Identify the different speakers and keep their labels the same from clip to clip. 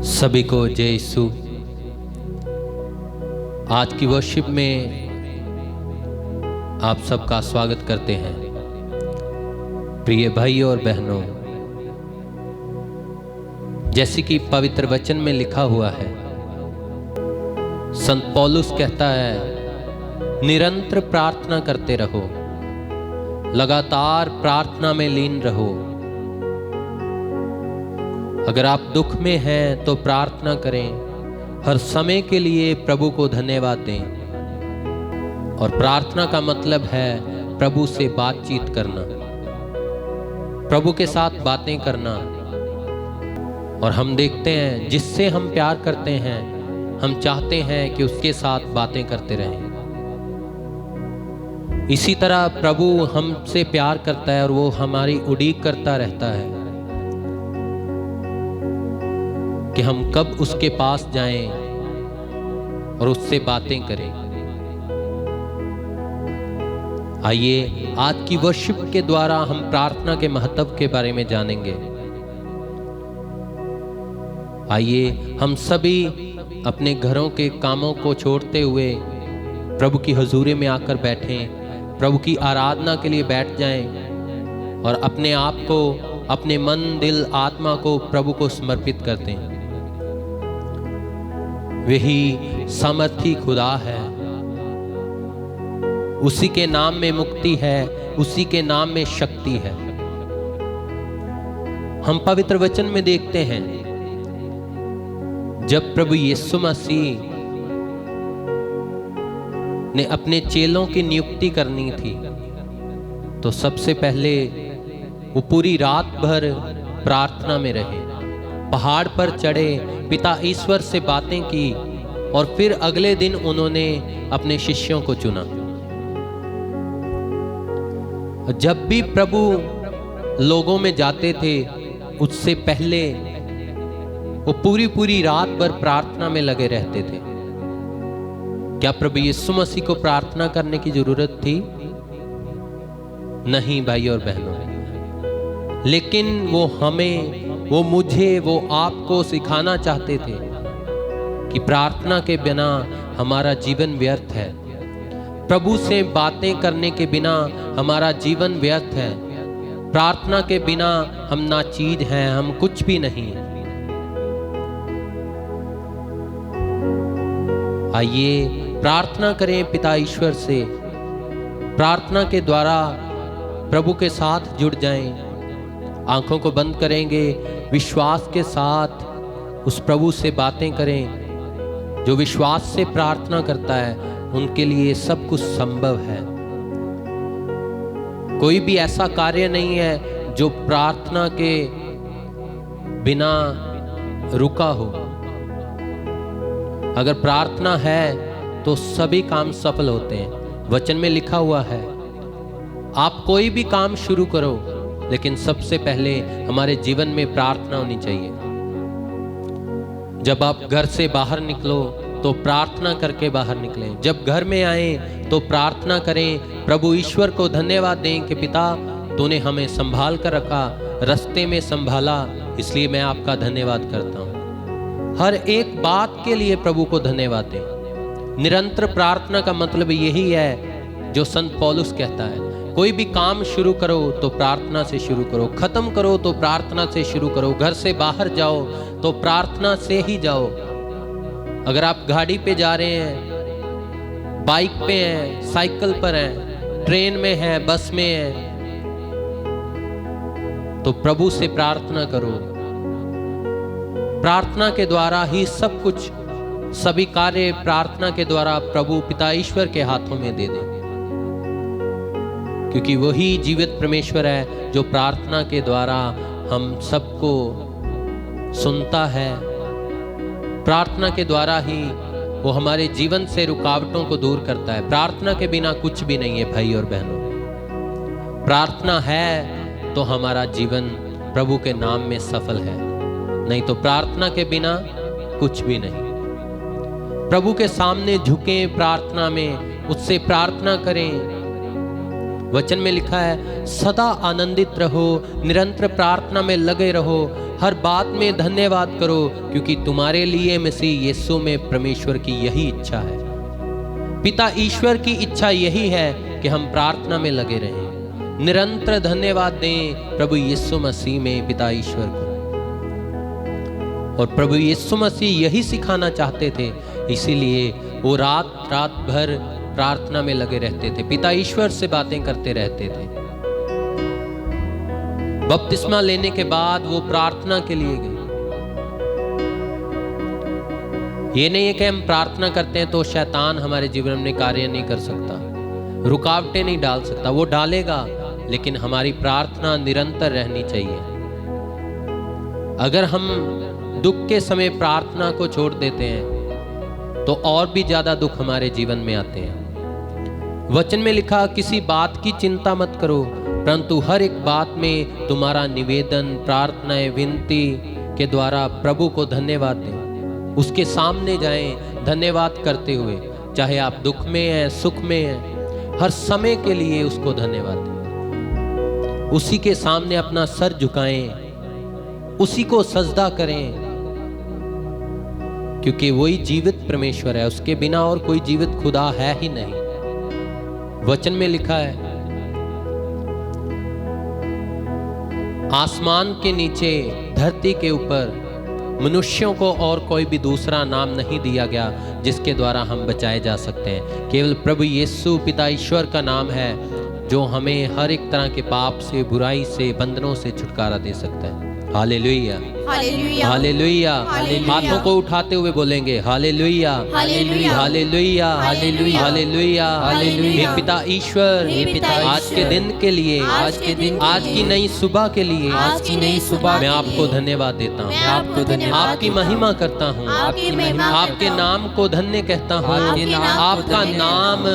Speaker 1: सभी को जय यीशु। आज की वर्शिप में आप सबका स्वागत करते हैं। प्रिय भाई और बहनों, जैसे कि पवित्र वचन में लिखा हुआ है, संत पौलुस कहता है, निरंतर प्रार्थना करते रहो, लगातार प्रार्थना में लीन रहो। अगर आप दुख में हैं तो प्रार्थना करें, हर समय के लिए प्रभु को धन्यवाद दें। और प्रार्थना का मतलब है प्रभु से बातचीत करना, प्रभु के साथ बातें करना। और हम देखते हैं जिससे हम प्यार करते हैं, हम चाहते हैं कि उसके साथ बातें करते रहें। इसी तरह प्रभु हमसे प्यार करता है और वो हमारी उड़ीक करता रहता है कि हम कब उसके पास जाएं और उससे बातें करें। आइए आज की वर्शिप के द्वारा हम प्रार्थना के महत्व के बारे में जानेंगे। आइए हम सभी अपने घरों के कामों को छोड़ते हुए प्रभु की हुजूरी में आकर बैठें, प्रभु की आराधना के लिए बैठ जाएं और अपने आप को, अपने मन, दिल, आत्मा को प्रभु को समर्पित कर दें। वही सामर्थी खुदा है, उसी के नाम में मुक्ति है, उसी के नाम में शक्ति है। हम पवित्र वचन में देखते हैं, जब प्रभु यीशु मसीह ने अपने चेलों की नियुक्ति करनी थी तो सबसे पहले वो पूरी रात भर प्रार्थना में रहे, पहाड़ पर चढ़े, पिता ईश्वर से बातें की और फिर अगले दिन उन्होंने अपने शिष्यों को चुना। जब भी प्रभु लोगों में जाते थे उससे पहले वो पूरी रात भर प्रार्थना में लगे रहते थे। क्या प्रभु यीशु मसीह को प्रार्थना करने की जरूरत थी? नहीं भाई और बहनों, लेकिन वो हमें, वो मुझे, वो आपको सिखाना चाहते थे कि प्रार्थना के बिना हमारा जीवन व्यर्थ है, प्रभु से बातें करने के बिना हमारा जीवन व्यर्थ है, प्रार्थना के बिना हम ना चीज हैं, हम कुछ भी नहीं। आइए प्रार्थना करें पिता ईश्वर से, प्रार्थना के द्वारा प्रभु के साथ जुड़ जाएं। आंखों को बंद करेंगे, विश्वास के साथ उस प्रभु से बातें करें। जो विश्वास से प्रार्थना करता है उनके लिए सब कुछ संभव है। कोई भी ऐसा कार्य नहीं है जो प्रार्थना के बिना रुका हो। अगर प्रार्थना है तो सभी काम सफल होते हैं। वचन में लिखा हुआ है, आप कोई भी काम शुरू करो, लेकिन सबसे पहले हमारे जीवन में प्रार्थना होनी चाहिए। जब आप घर से बाहर निकलो तो प्रार्थना करके बाहर निकलें। जब घर में आए तो प्रार्थना करें, प्रभु ईश्वर को धन्यवाद दें कि पिता तूने हमें संभाल कर रखा, रास्ते में संभाला, इसलिए मैं आपका धन्यवाद करता हूँ। हर एक बात के लिए प्रभु को धन्यवाद दें। निरंतर प्रार्थना का मतलब यही है जो संत पौलुस कहता है, कोई भी काम शुरू करो तो प्रार्थना से शुरू करो, खत्म करो तो प्रार्थना से शुरू करो, घर से बाहर जाओ तो प्रार्थना से ही जाओ। अगर आप गाड़ी पे जा रहे हैं, बाइक पे हैं, साइकिल पर हैं, ट्रेन में हैं, बस में हैं, तो प्रभु से प्रार्थना करो। प्रार्थना के द्वारा ही सब कुछ, सभी कार्य प्रार्थना के द्वारा प्रभु पिता ईश्वर के हाथों में दे दें, क्योंकि वही जीवित परमेश्वर है जो प्रार्थना के द्वारा हम सबको सुनता है। प्रार्थना के द्वारा ही वो हमारे जीवन से रुकावटों को दूर करता है। प्रार्थना के बिना कुछ भी नहीं है भाई और बहनों। प्रार्थना है तो हमारा जीवन प्रभु के नाम में सफल है, नहीं तो प्रार्थना के बिना कुछ भी नहीं। प्रभु के सामने झुकें, प्रार्थना में उससे प्रार्थना करें। वचन में लिखा है सदा आनंदित रहो, निरंतर प्रार्थना में लगे रहो, हर बात में धन्यवाद करो, क्योंकि तुम्हारे लिए मसीह यीशु में परमेश्वर की यही इच्छा है। पिता ईश्वर की इच्छा यही है कि हम प्रार्थना में लगे रहें, निरंतर धन्यवाद दें प्रभु यीशु मसीह में पिता ईश्वर को। और प्रभु यीशु मसीह यही सिखाना चाहते थे, इसीलिए वो रात रात भर प्रार्थना में लगे रहते थे, पिता ईश्वर से बातें करते रहते थे। बपतिस्मा लेने के बाद वो प्रार्थना के लिए गए। ये नहीं है कि हम प्रार्थना करते हैं तो शैतान हमारे जीवन में कार्य नहीं कर सकता, रुकावटें नहीं डाल सकता, वो डालेगा, लेकिन हमारी प्रार्थना निरंतर रहनी चाहिए। अगर हम दुख के समय प्रार्थना को छोड़ देते हैं तो और भी ज्यादा दुख हमारे जीवन में आते हैं। वचन में लिखा किसी बात की चिंता मत करो, परंतु हर एक बात में तुम्हारा निवेदन, प्रार्थनाएं, विनती के द्वारा प्रभु को धन्यवाद दें। उसके सामने जाएं धन्यवाद करते हुए, चाहे आप दुख में हैं, सुख में हैं, हर समय के लिए उसको धन्यवाद दें। उसी के सामने अपना सर झुकाएं, उसी को सजदा करें, क्योंकि वही जीवित परमेश्वर है, उसके बिना और कोई जीवित खुदा है ही नहीं। वचन में लिखा है आसमान के नीचे, धरती के ऊपर मनुष्यों को और कोई भी दूसरा नाम नहीं दिया गया जिसके द्वारा हम बचाए जा सकते हैं। केवल प्रभु यीशु पिता ईश्वर का नाम है जो हमें हर एक तरह के पाप से, बुराई से, बंधनों से छुटकारा दे सकता है। Hallelujah,
Speaker 2: hallelujah,
Speaker 1: hallelujah.
Speaker 2: हालेलुया।
Speaker 1: हाथों को उठाते हुए बोलेंगे hallelujah,
Speaker 2: hallelujah,
Speaker 1: hallelujah,
Speaker 2: hallelujah,
Speaker 1: hallelujah,
Speaker 2: hallelujah.
Speaker 1: हे पिता ईश्वर,
Speaker 2: हे पिता
Speaker 1: आज के दिन के लिए,
Speaker 2: आज के दिन के
Speaker 1: आज की
Speaker 2: लिए,
Speaker 1: नई सुबह के लिए,
Speaker 2: आज की नई सुबह
Speaker 1: मैं
Speaker 2: के
Speaker 1: आपको
Speaker 2: लिए,
Speaker 1: धन्यवाद देता
Speaker 2: मैं
Speaker 1: हूँ,
Speaker 2: आपको धन्यवाद
Speaker 1: आपकी
Speaker 2: देता हूँ,
Speaker 1: महिमा करता हूँ,
Speaker 2: आपकी महिमा
Speaker 1: आपके
Speaker 2: करता हूँ,
Speaker 1: नाम को धन्य कहता हूँ।
Speaker 2: आपके नाम को
Speaker 1: आपका
Speaker 2: धन्य
Speaker 1: नाम,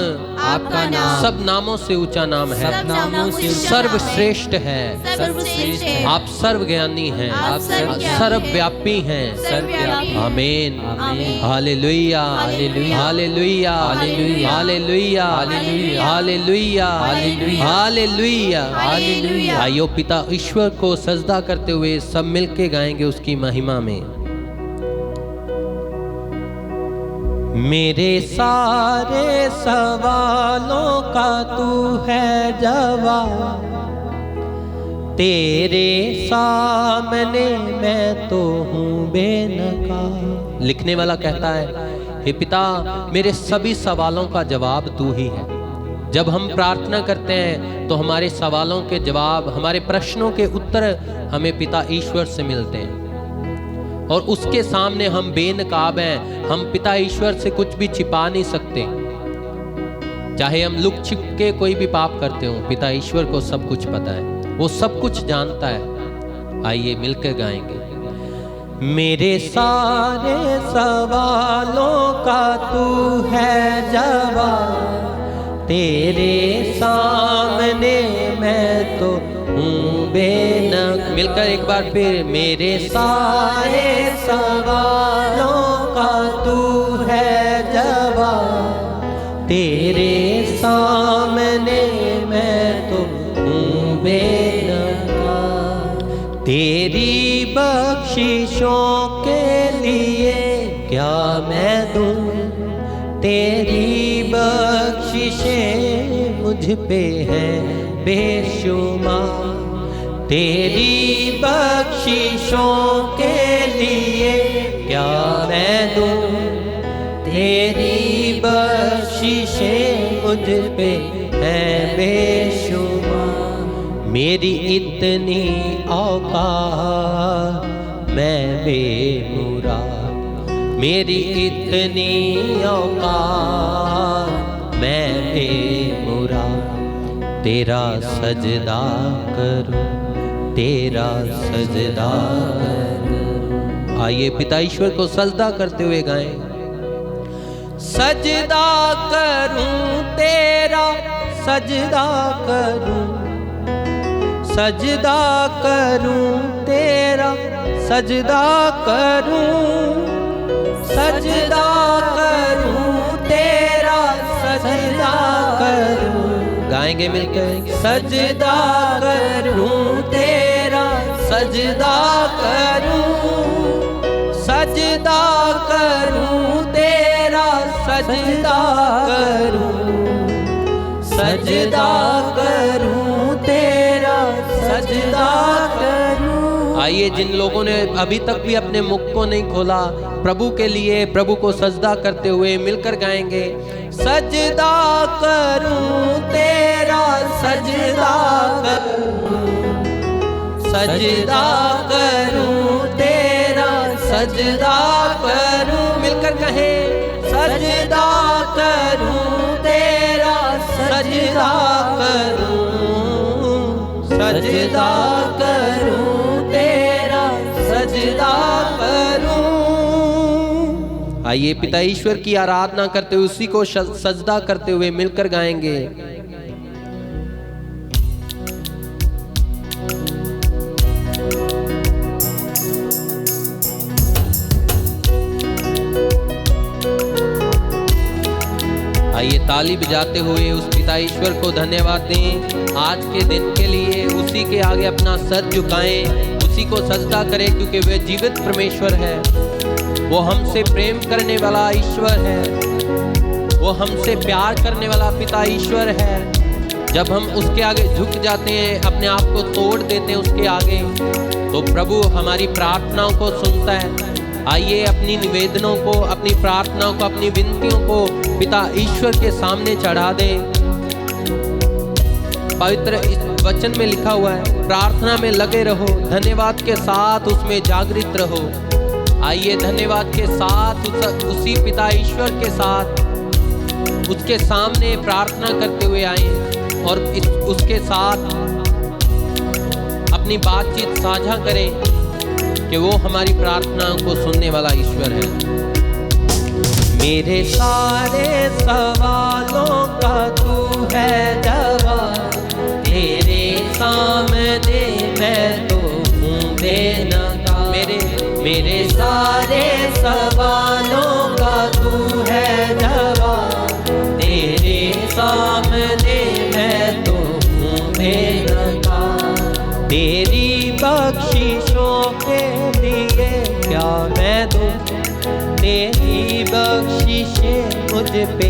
Speaker 2: आपका नाम
Speaker 1: सब नामों से ऊंचा नाम है,
Speaker 2: सब नामों से ऊंचा
Speaker 1: सर्वश्रेष्ठ है,
Speaker 2: सर्वश्रेष्ठ है।
Speaker 1: आप सर्वज्ञानी हैं,
Speaker 2: आप सर्वज्ञानी
Speaker 1: सर्वव्यापी हैं।
Speaker 2: सर्वव्यापी हैं।
Speaker 1: आमीन,
Speaker 2: आमीन।
Speaker 1: Hallelujah,
Speaker 2: hallelujah,
Speaker 1: hallelujah,
Speaker 2: hallelujah,
Speaker 1: hallelujah,
Speaker 2: hallelujah,
Speaker 1: hallelujah,
Speaker 2: hallelujah,
Speaker 1: hallelujah.
Speaker 2: Hallelujah.
Speaker 1: आइयो पिता ईश्वर को सजदा करते हुए सब मिलके गाएंगे उसकी महिमा में। मेरे सारे सवालों का तू है जवाब, तेरे सामने मैं तो हूँ बेनकाब। लिखने वाला कहता है हे पिता, मेरे सभी सवालों का जवाब तू ही है। जब हम प्रार्थना करते हैं तो हमारे सवालों के जवाब, हमारे प्रश्नों के उत्तर हमें पिता ईश्वर से मिलते हैं, और उसके सामने हम बेनकाब हैं। हम पिता ईश्वर से कुछ भी छिपा नहीं सकते, चाहे हम लुक छिप के कोई भी पाप करते हो, पिता ईश्वर को सब कुछ पता है, वो सब कुछ जानता है। आइए मिलकर गाएंगे। मेरे सारे सवालों का तू है जवाब, तेरे सामने मैं तो हूँ बेनकाब। मिलकर एक बार फिर, मेरे सारे सवालों का तू है जवाब, तेरे सामने मैं तो हूँ बेनकाब। तेरी बख्शिशों के लिए क्या मैं दूँ, तेरी बख्शिशें मुझ पे हैं बेशुमार। तेरी बख्शिशों के लिए क्या मैं दूँ, तेरी बख्शिशें मुझ पे हैं बेशुमार। मेरी इतनी औकात मैं बेमुराद, मेरी इतनी औकात मैं बेमुराद। तेरा सजदा करूं, तेरा सजदा करूं। आइए पिता ईश्वर को सजदा करते हुए गाएं। सजदा करूं तेरा, सजदा करूं, सजदा करूं तेरा, सजदा करूं, सजदा करूं तेरा, सजदा करूं। गाएंगे मिलकर। सजदा करूं तेरा सजदा करूं, सजदा करूं तेरा सजदा करूं, सजदा करूं तेरा सजदा करूं। आइए, जिन लोगों ने अभी तक भी अपने मुख को नहीं खोला, प्रभु के लिए प्रभु को सजदा करते हुए मिलकर गाएंगे। सजदा करूं तेरा सजदा करूं, सजदा करूं तेरा सजदा करूं। मिलकर कहें, सजदा करूं तेरा सजदा करूं, सजदा करूं तेरा सजदा करूं। आइए, पिता ईश्वर की आराधना करते हुए उसी को सजदा करते हुए मिलकर गाएंगे। आइए, ताली बजाते हुए उस पिता ईश्वर को धन्यवाद दें आज के दिन के लिए। उसी के आगे अपना सर झुकाएं, उसी को सजदा करें, क्योंकि वह जीवित परमेश्वर है। वो हमसे प्रेम करने वाला ईश्वर है, वो हमसे प्यार करने वाला पिता ईश्वर है। जब हम उसके आगे झुक जाते हैं, अपने आप को तोड़ देते हैं उसके आगे, तो प्रभु हमारी प्रार्थनाओं को सुनता है। आइए, अपनी निवेदनों को, अपनी प्रार्थनाओं को, अपनी विनतियों को पिता ईश्वर के सामने चढ़ा दें। पवित्र वचन में लिखा हुआ है, प्रार्थना में लगे रहो, धन्यवाद के साथ उसमें जागृत रहो। आइए, धन्यवाद के साथ उसी पिता ईश्वर के साथ उसके सामने प्रार्थना करते हुए आए और उसके साथ अपनी बातचीत साझा करें कि वो हमारी प्रार्थनाओं को सुनने वाला ईश्वर है। मेरे सारे सवालों का तू है जवाब, तेरे सामने मैं तो हूँ बेनकाब। मेरे सारे सवालों का तू है जवाब, तेरे सामने मैं तो हूँ बेनकाब। तेरी बख्शिशों के लिए क्या मैं दूँ, तेरी बख्शिशें मुझ पे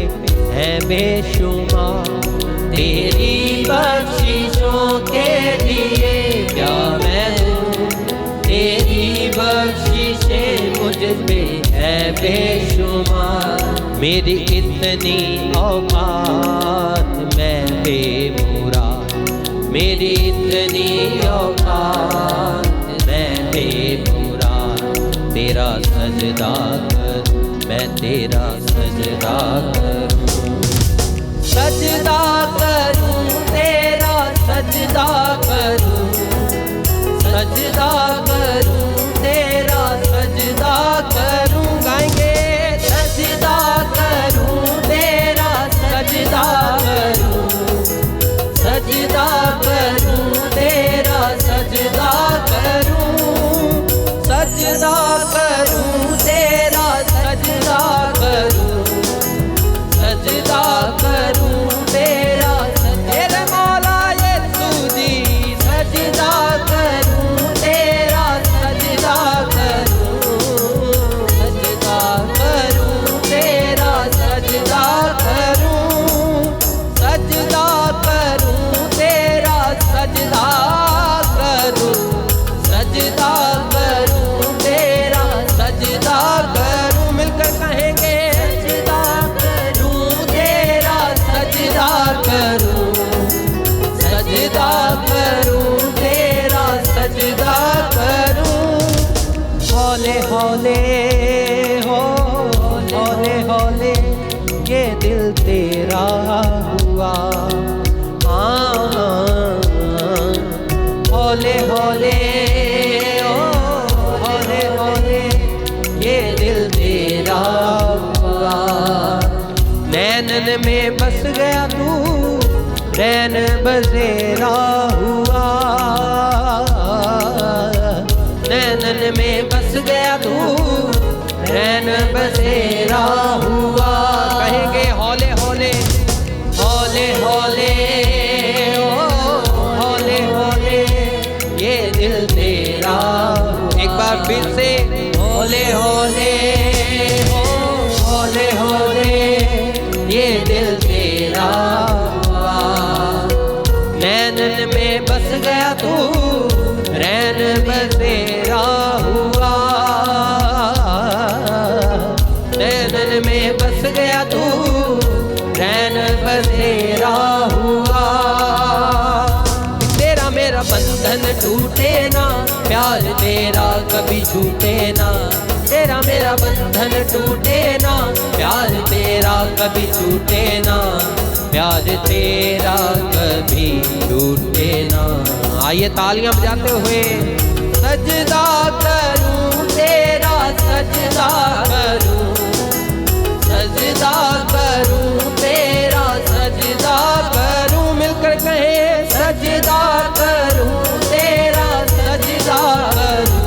Speaker 1: है बेशुमार। तेरी बख्शिशों के लिए क्या मैं दूँ, तेरी बख्शिशें मुझ पे है बेशुमार। मेरी इतनी औकात मैं बेमुराद, मेरी इतनी औकात मैं बेमुराद। तेरा सजदा कर, मैं तेरा सजदा करूं, सजदा करूं तेरा सजदा करूं, सजदा करूं तेरा सजदा करूं। गाएंगे, सजदा करूं तेरा सजदा करूं, सजदा करूं तेरा सजदा करूं, सजदा करूं तेरा सजदा करूं, सजदा करूं तेरा तेरे मौला यीशु जी। सजदा करूं तेरा सजदा करूं, सजदा करूं तेरा सजदा करूं, सजदा करूं तेरा सजदा करूं, सजदा करूं तेरा सजदा करूं। मिलकर कहेंगे, सजदा करूं तेरा सजदा करूं, सजदा करूं तेरा सजदा करूं। हौले हौले हो, हौले हौले ये दिल तेरा हुआ। हौले हौले ओ, हौले हौले ये दिल तेरा हुआ। नैनन में बस गया तू, नैन बसेरा हुआ। नैनन में बस गया तू, नैन बसेरा हुआ। कहेंगे, हौले हौले, हौले हौले हौले हौले हौले ये दिल तेरा हुआ, नैनन में बस गया तू रैन बसेरा हुआ, नैनन में बस गया तू रैन बसेरा हुआ। तेरा मेरा बंधन टूटे ना, प्यार तेरा कभी छूटे ना, तेरा मेरा बंधन टूटे ना, प्यार तेरा कभी छूटे ना, प्यार तेरा कभी छूटे ना। आइए तालियां बजाते हुए सजदा करूं तेरा, सजदा करूं, सजदा करूं तेरा, सजदा करूं, मिलकर कहे सजदा करूं तेरा, सजदा करूं,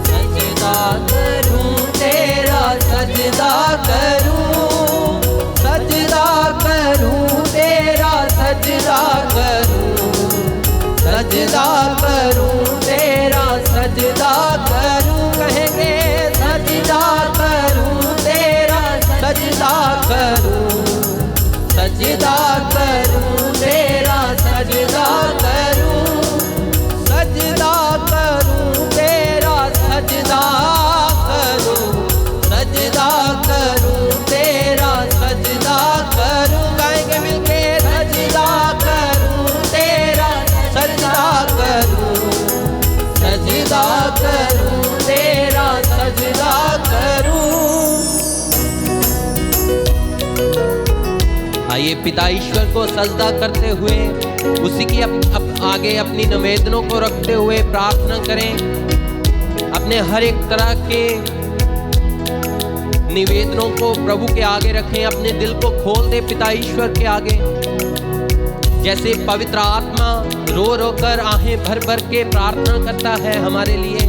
Speaker 1: सजदा करूं तेरा, सजदा करूं, सजदा करूं तेरा, सजदा करूं, सजदा करूं तेरा, सजदा करूं, कहेंगे सजदा करूं तेरा, सजदा करूं, सजदा करूं तेरा, सजदा करूं, सजदा करूं तेरा, सजदा करूं, सजदा करूं तेरा, सजदा करूं, गाएंगे मिलके सजदा करूं तेरा, सजदा करूं, सजदा करूं तेरा, सजदा करूं। आइए पिता ईश्वर को सजदा करते हुए उसी की आगे अपनी निवेदनों को रखते हुए प्रार्थना करें। अपने हर एक तरह के निवेदनों को प्रभु के आगे रखें, अपने दिल को खोल दे पिता ईश्वर के आगे। जैसे पवित्र आत्मा रो रो कर आहें भर भर के प्रार्थना करता है हमारे लिए,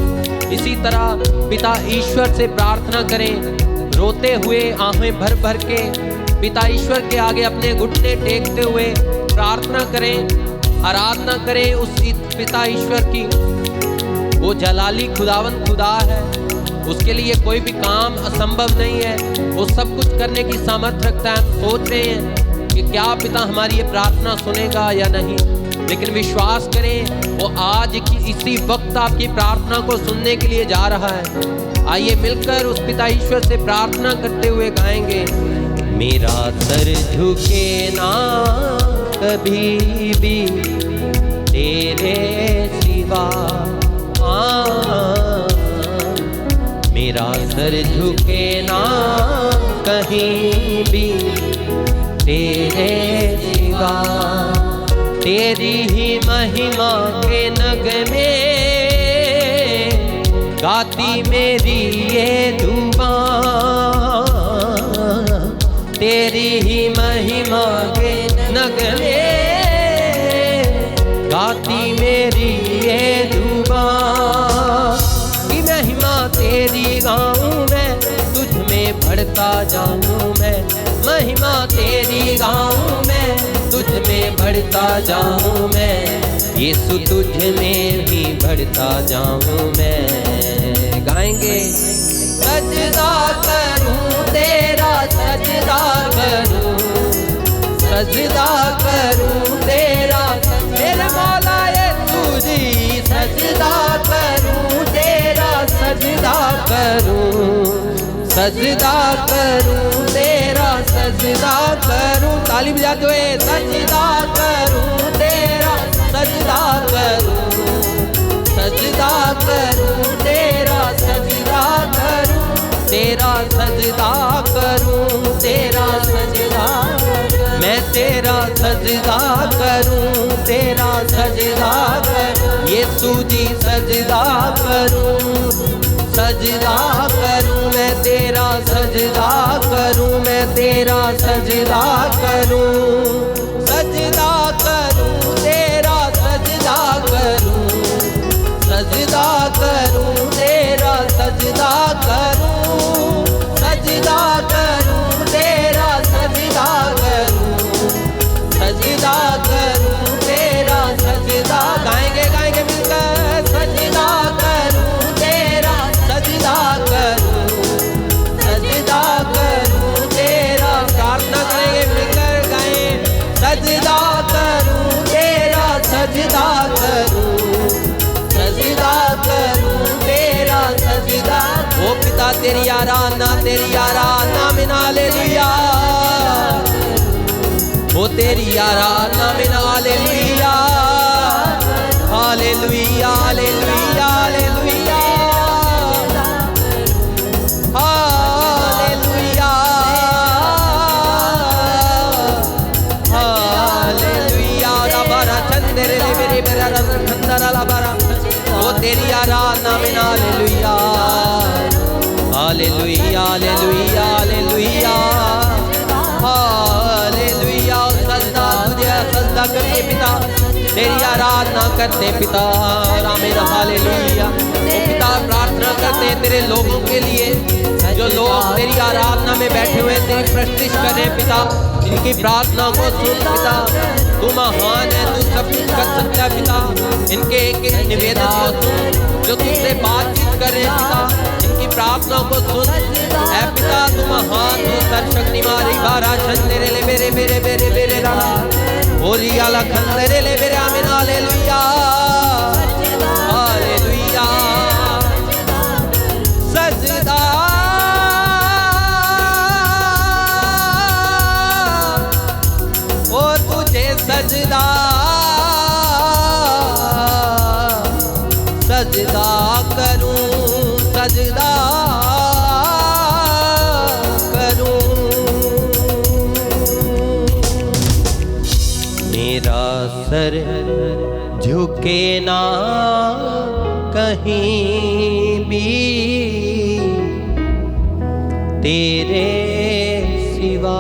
Speaker 1: इसी तरह पिता ईश्वर से प्रार्थना करें, रोते हुए आहें भर भर के पिता ईश्वर के आगे अपने घुटने टेकते हुए प्रार्थना करें, आराधना करें उस पिता ईश्वर की। वो जलाली खुदावन खुदा है, उसके लिए कोई भी काम असंभव नहीं है, वो सब कुछ करने की सामर्थ्य रखता है। हम सोच रहे हैं कि क्या पिता हमारी ये प्रार्थना सुनेगा या नहीं, लेकिन विश्वास करें वो आज की इसी वक्त आपकी प्रार्थना को सुनने के लिए जा रहा है। आइए मिलकर उस पिता ईश्वर से प्रार्थना करते हुए गाएंगे, मेरा सर झुके ना कभी भी तेरे सिवा, मेरा सर झुके ना कहीं भी तेरे सिवा, तेरी ही महिमा के नगमे गाती मेरी ये जुबान, तेरी ही महिमा के नगमे गाती मेरी ये जुबान, की महिमा तेरी गाऊं मैं, तुझ में बढ़ता जाऊं मैं, महिमा तेरी गाऊं मैं, तुझ में बढ़ता जाऊं मैं, यीशु तुझ में ही बढ़ता जाऊं मैं। गाएंगे सजदा करूं तेरा, सजदा करूं, सजदा करूं तेरा, मेरे मौला यीशु जी, सजदा करूं तेरा, सजदा करूं, सजदा करूं तेरा, सजदा करूं, ताली बजाते हुए सजदा करूं तेरा, सजदा करूं, सजदा करूं तेरा, सजदा करूं तेरा, सजदा करूं तेरा, सजदा, मैं तेरा सजदा करूं तेरा, सजदा करूं, यीशु जी सजदा करूं, सजदा करूं मैं तेरा, सजदा करूं मैं तेरा, सजदा करूं, सजदा करूं तेरा, सजदा करूं, सजदा करूं तेरा, सजदा करूं, सजदा करूं तेरा, सजदा करूं, सजदा करूं तेरा, सजदा, गाएंगे गाएंगे मिलकर सजदा करूं तेरा, सजदा तेरी आराधना में हालेलुया। ओ तेरी आराधना में hallelujah, hallelujah, hallelujah, hallelujah, hallelujah, hallelujah. रबरा चंदरे मेरे मेरा खंदरा लबरा। ओ तेरी आराधना में hallelujah, hallelujah, hallelujah, hallelujah, hallelujah. सजदा तुझे सजदा करते पिता, तेरी आराधना करते पिता, आमीन, हालेलुया। ओ पिता प्रार्थना करते तेरे लोगों के लिए जो लोग तेरी आराधना में बैठे हुए तेरी प्रस्तुति कर रहे हैं पिता, इनकी प्रार्थना को सुन पिता। तू महान है, तू सब कुछ कर सकता है पिता। इनके एक एक निवेदन को सुन जो तुझसे बातचीत कर रहे हैं पिता, इनकी प्रार्थना को सुन ऐ पिता। तू महान, तू सर्वशक्ति मारी बारा चंदरे ले मेरे मेरे मेरे मेरे राला ओरी आला खंदरे ले मेरे आमीन, हालेलुया, हालेलुया। सजदा ओ तुझे सजदा, सजदा करूं, सजदा करूं। मेरा सर झुके ना कहीं भी तेरे सिवा।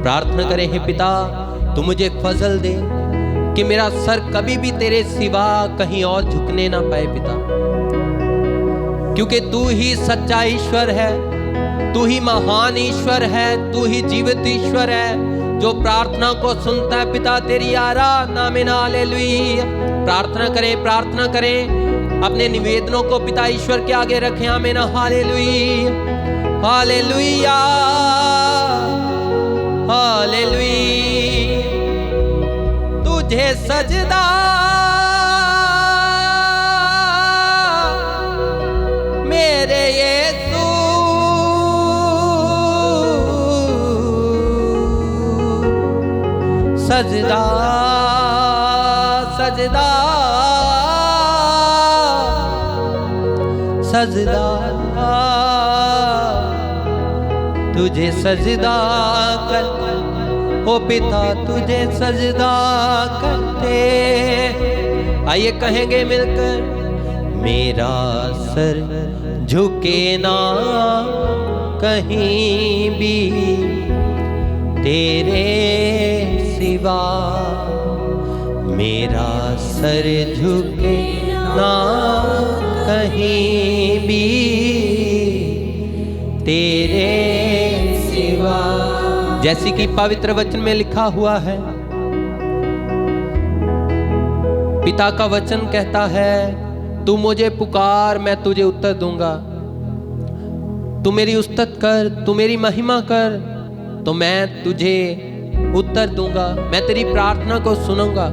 Speaker 1: प्रार्थना करें, हे पिता तू मुझे फजल दे कि मेरा सर कभी भी तेरे सिवा कहीं और झुकने ना पाए पिता, क्योंकि तू ही सच्चा ईश्वर है, तू ही महान ईश्वर है, तू ही जीवित ईश्वर है जो प्रार्थना को सुनता है पिता। तेरी आराधना में हालेलुया। प्रार्थना करें, प्रार्थना करें, अपने निवेदनों को पिता ईश्वर के आगे रखें। आमीन, हालेलुया, हालेलुया, हालेलुया। तुझे सजदा मेरे यीशु, सजदा, सजदा, सजदा, तुझे सजदा कर ओ पिता, तुझे सजदा करते। आइए कहेंगे मिलकर, मेरा सर झुके ना कहीं भी तेरे सिवा, मेरा सर झुके ना कहीं भी तेरे सिवा। जैसे कि पवित्र वचन में लिखा हुआ है, पिता का वचन कहता है, तू मुझे पुकार मैं तुझे उत्तर दूंगा। तू मेरी उस्तत कर, तू मेरी महिमा कर, तो मैं तुझे उत्तर दूंगा, मैं तेरी प्रार्थना को सुनूंगा।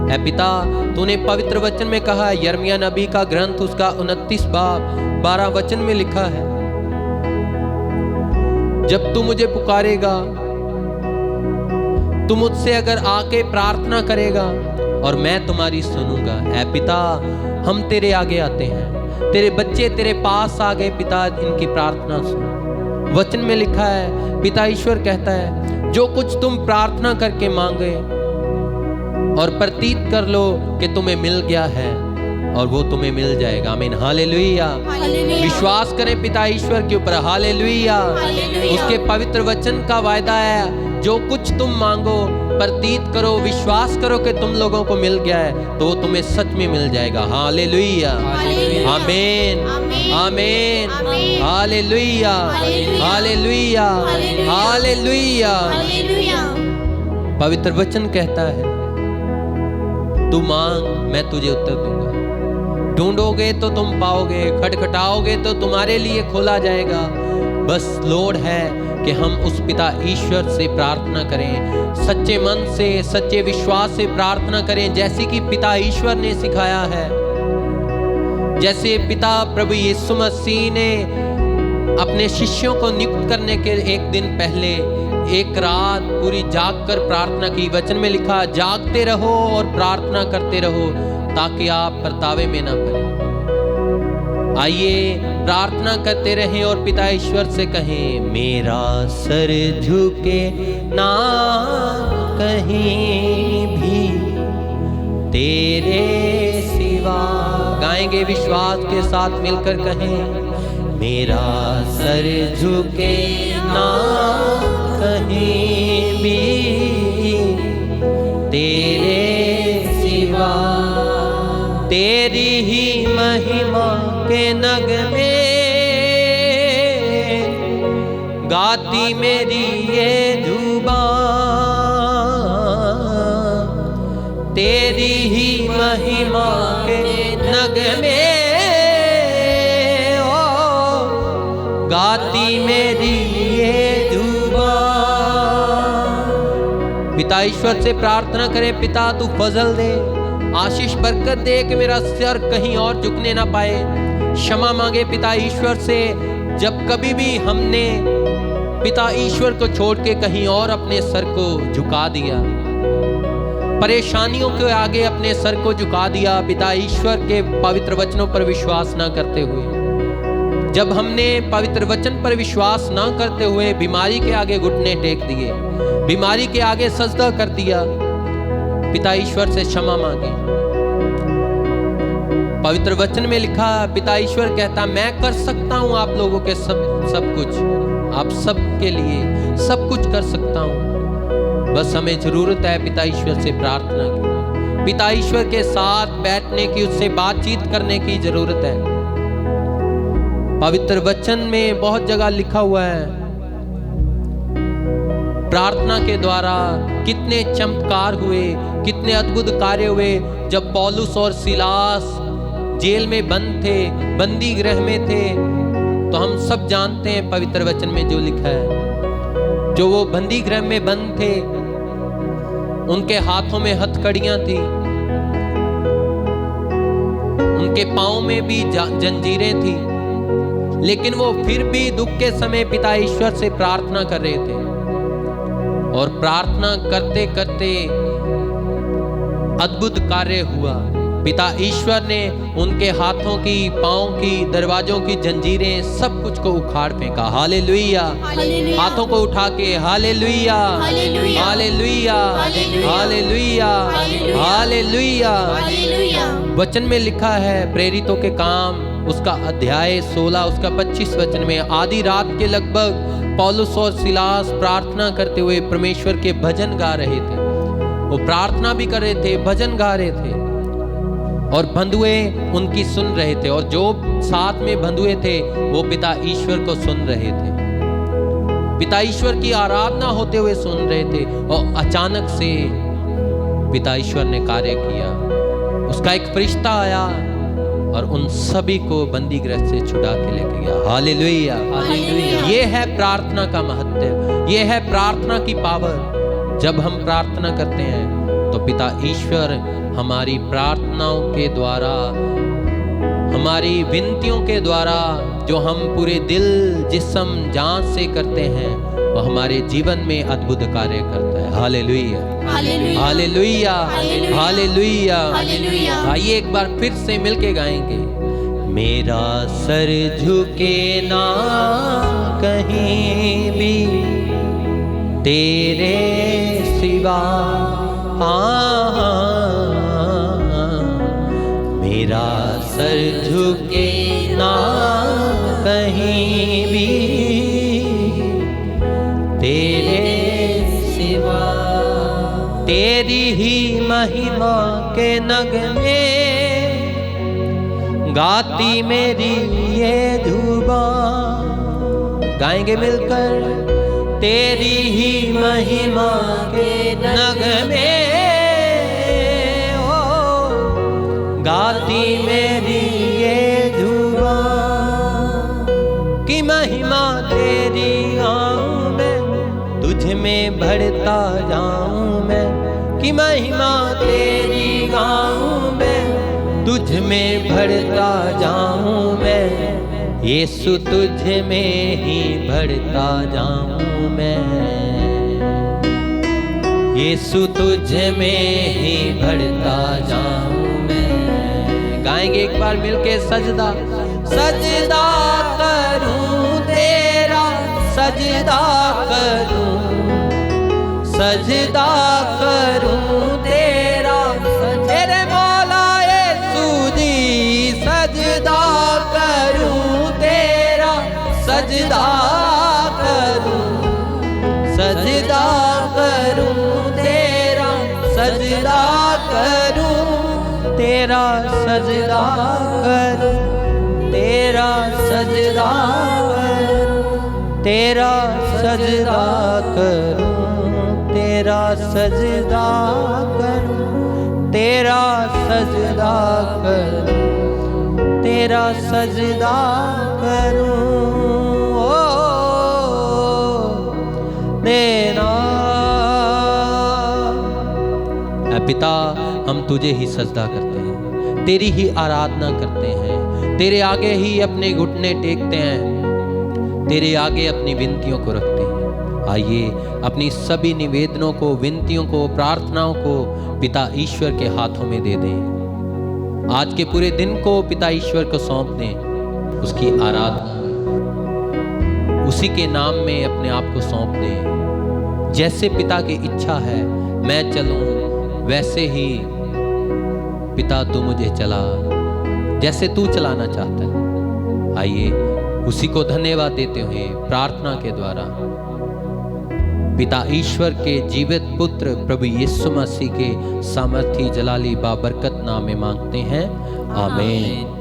Speaker 1: ऐ पिता तूने पवित्र वचन में कहा, यिर्मयाह नबी का ग्रंथ उसका 29 बाब 12 वचन में लिखा है, जब तू मुझे पुकारेगा, तू मुझसे अगर आके प्रार्थना करेगा और मैं तुम्हारी सुनूंगा। ऐ पिता हम तेरे आगे आते हैं, तेरे बच्चे तेरे पास आ गए पिता, इनकी प्रार्थना सुन। वचन में लिखा है, पिता ईश्वर कहता है, जो कुछ तुम प्रार्थना करके मांगे और प्रतीत कर लो कि तुम्हें मिल गया है और वो तुम्हें मिल जाएगा। आमीन, हालेलुया। विश्वास करें पिता ईश्वर के ऊपर, हालेलुया। उसके पवित्र वचन का वायदा है, जो कुछ तुम मांगो प्रतीत करो, विश्वास करो कि तुम लोगों को मिल गया है, तो वो तुम्हें सच में मिल जाएगा। हालेलुया, आमीन, आमीन, हालेलुया, हालेलुया, हालेलुया। पवित्र वचन कहता है, तू मांग मैं तुझे उत्तर दूंगा, ढूंढोगे तो तुम पाओगे, खटखटाओगे तो तुम्हारे लिए खोला जाएगा। बस लोड़ है कि हम उस पिता ईश्वर से प्रार्थना करें, सच्चे मन से, सच्चे विश्वास से प्रार्थना करें, जैसे कि पिता ईश्वर ने सिखाया है। जैसे पिता प्रभु यीशु मसीह ने अपने शिष्यों को नियुक्त करने के एक दिन पहले एक रात पूरी जाग कर प्रार्थना की। वचन में लिखा, जागते रहो और प्रार्थना करते रहो ताकि आप परतावे में ना पड़े। आइए प्रार्थना करते रहें और पिता ईश्वर से कहें, मेरा सर झुके ना कहीं भी तेरे सिवा। गाएंगे विश्वास के साथ मिलकर कहें, मेरा सर झुके ना कहीं भी तेरे सिवा। तेरी ही महिमा के नगमे गाती मेरी ये जुबान। तेरी ही महिमा के नगमे गाती मेरी ये जुबान। पिता ईश्वर से प्रार्थना करें, पिता तू फजल दे, आशीष बरकत दे कि मेरा सिर कहीं और झुकने ना पाए। क्षमा मांगे पिता ईश्वर से जब कभी भी हमने पिता ईश्वर को छोड़ के कहीं और अपने सर को झुका दिया, परेशानियों के आगे अपने सर को झुका दिया पिता ईश्वर के पवित्र वचनों पर विश्वास ना करते हुए। जब हमने पवित्र वचन पर विश्वास ना करते हुए बीमारी के आगे घुटने टेक दिए, बीमारी के आगे सजदा कर दिया, पिता ईश्वर से क्षमा मांगे। पवित्र वचन में लिखा, पिता ईश्वर कहता, मैं कर सकता हूं आप लोगों के सब कुछ, आप सब के लिए सब कुछ कर सकता हूं। बस हमें जरूरत है पिता ईश्वर से प्रार्थना की, पिता ईश्वर के साथ बैठने की, उससे बातचीत करने की जरूरत है। पवित्र वचन में बहुत जगह लिखा हुआ है प्रार्थना के द्वारा कितने चमत्कार हुए, कितने अद्भुत कार्य हुए। जब पौलुस और सिलास जेल में बंद थे, बंदी गृह में थे, तो हम सब जानते हैं पवित्र वचन में जो लिखा है, जो वो बंदी गृह में बंद थे, उनके हाथों में हथकड़ियां थी, उनके पांव में भी जंजीरें थी, लेकिन वो फिर भी दुख के समय पिता ईश्वर से प्रार्थना कर रहे थे। और प्रार्थना करते करते अद्भुत कार्य हुआ। पिता ईश्वर ने उनके हाथों की, पांव की, दरवाजों की जंजीरें सब कुछ को उखाड़ फेंका। हालेलुया। हाथों को उठा के हालेलुया, हालेलुया, हालेलुया, हालेलुया। वचन में लिखा है प्रेरितों के काम उसका अध्याय 16 उसका 25 वचन में, आधी रात के लगभग पौलुस और सिलास प्रार्थना करते हुए परमेश्वर के भजन गा रहे थे। वो प्रार्थना भी कर रहे थे, भजन गा रहे थे, और बंधुए उनकी सुन रहे थे, और जो साथ में बंधुए थे वो पिता ईश्वर को सुन रहे थे, पिता ईश्वर की आराधना होते हुए सुन रहे थे। और अचानक से पिता ईश्वर ने कार्य किया, उसका एक फरिश्ता आया और उन सभी को बंदी गृह से छुड़ा के लेके गया। Hallelujah, hallelujah. ये है प्रार्थना का महत्व, ये है प्रार्थना की पावर। जब हम प्रार्थना करते हैं तो पिता ईश्वर हमारी प्रार्थनाओं के द्वारा, हमारी विनतियों के द्वारा, जो हम पूरे दिल, जिस्म, जान से करते हैं, वो हमारे जीवन में अद्भुत कार्य करता है। Hallelujah, hallelujah, hallelujah, hallelujah. आइए एक बार फिर से मिलके गाएंगे, मेरा सर झुके ना कहीं भी तेरे सिवा। मेरा सर झुके ना कहीं भी तेरे सिवा। तेरी ही महिमा के नगमे गाती मेरी ये जुबान। गाएंगे मिलकर, तेरी ही महिमा के नगमे गाती मेरी ये जुबान। की महिमा तेरी गाऊं मैं, तुझ में बढ़ता जाऊं मैं। की महिमा तेरी गाऊं मैं, तुझ में बढ़ता जाऊं मैं। यीशु तुझ में ही बढ़ता जाऊं मैं, यीशु तुझ में ही बढ़ता जाऊं मैं। गाएंगे एक बार मिलके सजदा, सजदा करूं तेरा, सजदा करूं, सजदा करूं तेरा, तेरे मौला यीशु जी, सजदा करूं तेरा, सजदा करूं, सजदा करूं तेरा, सजदा करूं तेरा, सजदा करूं तेरा, सजदा करूं तेरा, सजदा करूं तेरा, सजदा करूं तेरा, सजदा करूं तेरा, सजदा करूं ओ तेरा। ऐ पिता, हम तुझे ही सजदा करते हैं, तेरी ही आराधना करते हैं, तेरे आगे ही अपने घुटने टेकते हैं, तेरे आगे अपनी विनतियों को रखते हैं। आइए अपनी सभी निवेदनों को, विनतियों को, प्रार्थनाओं को पिता ईश्वर के हाथों में दे दें। आज के पूरे दिन को पिता ईश्वर को सौंप दें, उसकी आराधना, उसी के नाम में अपने आप को सौंप दें। जैसे पिता की इच्छा है मैं चलूं, वैसे ही पिता तू मुझे चला, जैसे तू चलाना चाहता है। आइए उसी को धन्यवाद देते हुए प्रार्थना के द्वारा पिता ईश्वर के जीवित पुत्र प्रभु यीशु मसीह के सामर्थी जलाली बाबरकत नाम में मांगते हैं, आमीन।